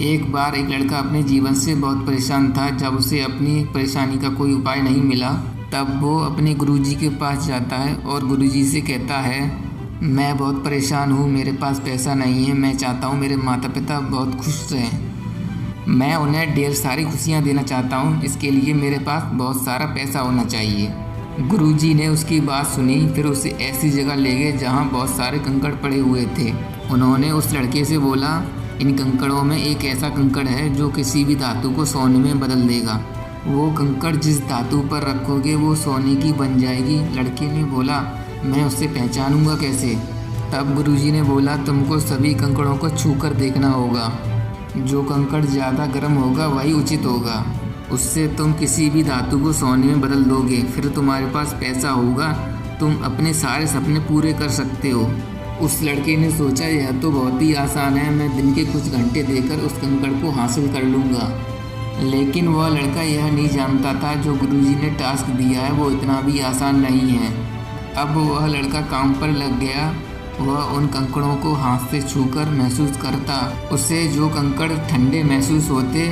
एक बार एक लड़का अपने जीवन से बहुत परेशान था। जब उसे अपनी परेशानी का कोई उपाय नहीं मिला, तब वो अपने गुरुजी के पास जाता है और गुरुजी से कहता है, मैं बहुत परेशान हूँ, मेरे पास पैसा नहीं है। मैं चाहता हूँ मेरे माता पिता बहुत खुश रहें। मैं उन्हें ढेर सारी खुशियाँ देना चाहता हूँ। इसके लिए मेरे पास बहुत सारा पैसा होना चाहिए। गुरुजी ने उसकी बात सुनी। फिर उसे ऐसी जगह ले गए जहाँ बहुत सारे कंकड़ पड़े हुए थे। उन्होंने उस लड़के से बोला, इन कंकड़ों में एक ऐसा कंकड़ है जो किसी भी धातु को सोने में बदल देगा। वो कंकड़ जिस धातु पर रखोगे वो सोने की बन जाएगी। लड़के ने बोला, मैं उससे पहचानूंगा कैसे? तब गुरुजी ने बोला, तुमको सभी कंकड़ों को छू कर देखना होगा। जो कंकड़ ज़्यादा गर्म होगा वही उचित होगा। उससे तुम किसी भी धातु को सोने में बदल दोगे। फिर तुम्हारे पास पैसा होगा, तुम अपने सारे सपने पूरे कर सकते हो। उस लड़के ने सोचा, यह तो बहुत ही आसान है, मैं दिन के कुछ घंटे देकर उस कंकड़ को हासिल कर लूँगा। लेकिन वह लड़का यह नहीं जानता था जो गुरुजी ने टास्क दिया है वो इतना भी आसान नहीं है। अब वह लड़का काम पर लग गया। वह उन कंकड़ों को हाथ से छूकर महसूस करता। उसे जो कंकड़ ठंडे महसूस होते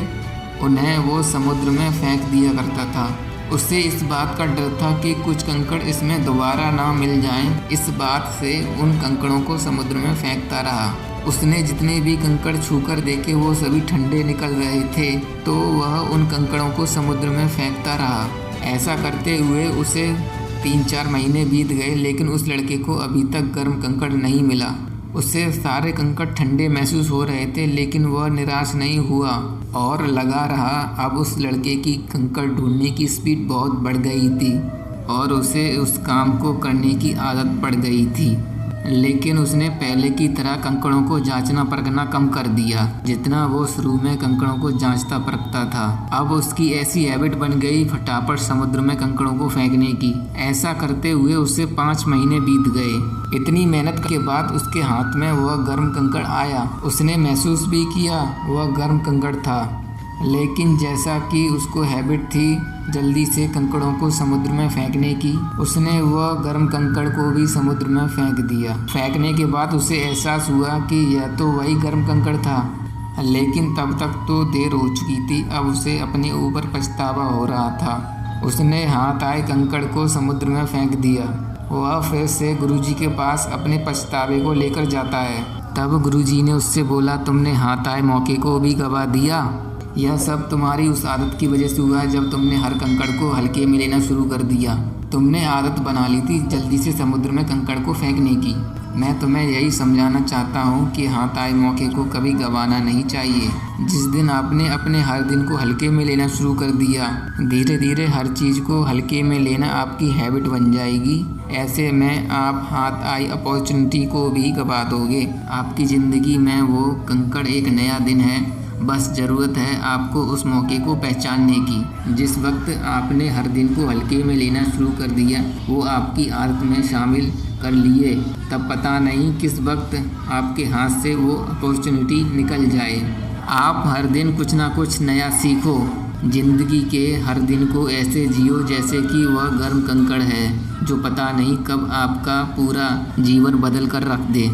उन्हें वो समुद्र में फेंक दिया करता था। उसे इस बात का डर था कि कुछ कंकड़ इसमें दोबारा ना मिल जाएं। इस बात से उन कंकड़ों को समुद्र में फेंकता रहा। उसने जितने भी कंकड़ छूकर देखे वो सभी ठंडे निकल रहे थे, तो वह उन कंकड़ों को समुद्र में फेंकता रहा। ऐसा करते हुए उसे 3-4 महीने बीत गए, लेकिन उस लड़के को अभी तक गर्म कंकड़ नहीं मिला। उसे सारे कंकड़ ठंडे महसूस हो रहे थे, लेकिन वह निराश नहीं हुआ और लगा रहा। अब उस लड़के की कंकड़ ढूंढने की स्पीड बहुत बढ़ गई थी और उसे उस काम को करने की आदत पड़ गई थी। लेकिन उसने पहले की तरह कंकड़ों को जांचना परखना कम कर दिया, जितना वो शुरू में कंकड़ों को जांचता परखता था। अब उसकी ऐसी हैबिट बन गई फटाफट समुद्र में कंकड़ों को फेंकने की। ऐसा करते हुए उसे 5 महीने बीत गए। इतनी मेहनत के बाद उसके हाथ में वह गर्म कंकड़ आया। उसने महसूस भी किया वह गर्म कंकड़ था, लेकिन जैसा कि उसको हैबिट थी जल्दी से कंकड़ों को समुद्र में फेंकने की, उसने वह गर्म कंकड़ को भी समुद्र में फेंक दिया। फेंकने के बाद उसे एहसास हुआ कि यह तो वही गर्म कंकड़ था, लेकिन तब तक तो देर हो चुकी थी। अब उसे अपने ऊपर पछतावा हो रहा था। उसने हाथ आए कंकड़ को समुद्र में फेंक दिया। वह फिर से गुरुजी के पास अपने पछतावे को लेकर जाता है। तब गुरुजी ने उससे बोला, तुमने हाथ आए मौके को भी गवा दिया। यह सब तुम्हारी उस आदत की वजह से हुआ है जब तुमने हर कंकड़ को हल्के में लेना शुरू कर दिया। तुमने आदत बना ली थी जल्दी से समुद्र में कंकड़ को फेंकने की। मैं तुम्हें यही समझाना चाहता हूँ कि हाथ आए मौके को कभी गंवाना नहीं चाहिए। जिस दिन आपने अपने हर दिन को हल्के में लेना शुरू कर दिया, धीरे धीरे हर चीज़ को हल्के में लेना आपकी हैबिट बन जाएगी। ऐसे में आप हाथ आई अपॉर्चुनिटी को भी गंवा दोगे। आपकी ज़िंदगी में वो कंकड़ एक नया दिन है। बस ज़रूरत है आपको उस मौके को पहचानने की। जिस वक्त आपने हर दिन को हल्के में लेना शुरू कर दिया, वो आपकी आदत में शामिल कर लिए, तब पता नहीं किस वक्त आपके हाथ से वो अपॉर्चुनिटी निकल जाए। आप हर दिन कुछ ना कुछ नया सीखो। ज़िंदगी के हर दिन को ऐसे जियो जैसे कि वह गर्म कंकड़ है जो पता नहीं कब आपका पूरा जीवन बदल कर रख दे।